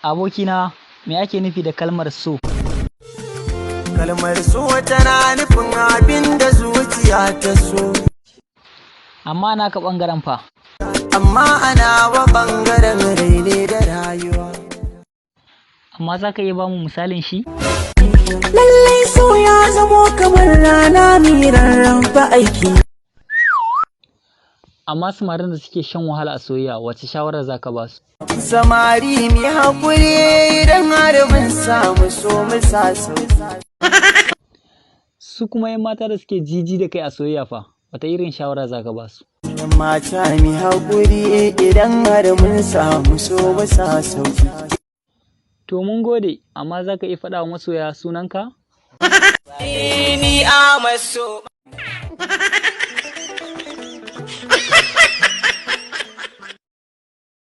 Abokina, me ake nufi da kalmar so? Kalmar so tana nufin abin da zuciya ta so. Amma naka ɓangaren fa? Amma ana wa ɓangaren rai ne da rayuwa. Amma za ka iya ba mu misalin shi? Lallai so ya zamo kamar rana mai rarraba aiki. Amma samarin da suke shan wahala a soyayya, wace shawara za ka ba su? Samari mai haƙuri idan har mun samu so mu sa sauki. Su kuma 'yan mata da suke jiji da kai a soyayya fa, wata irin shawara za ka ba su? Mata mai haƙuri idan har mun samu so mu sa sauki. To mun gode, amma za ka iya faɗa wa masoya sunanka? Ni a maso.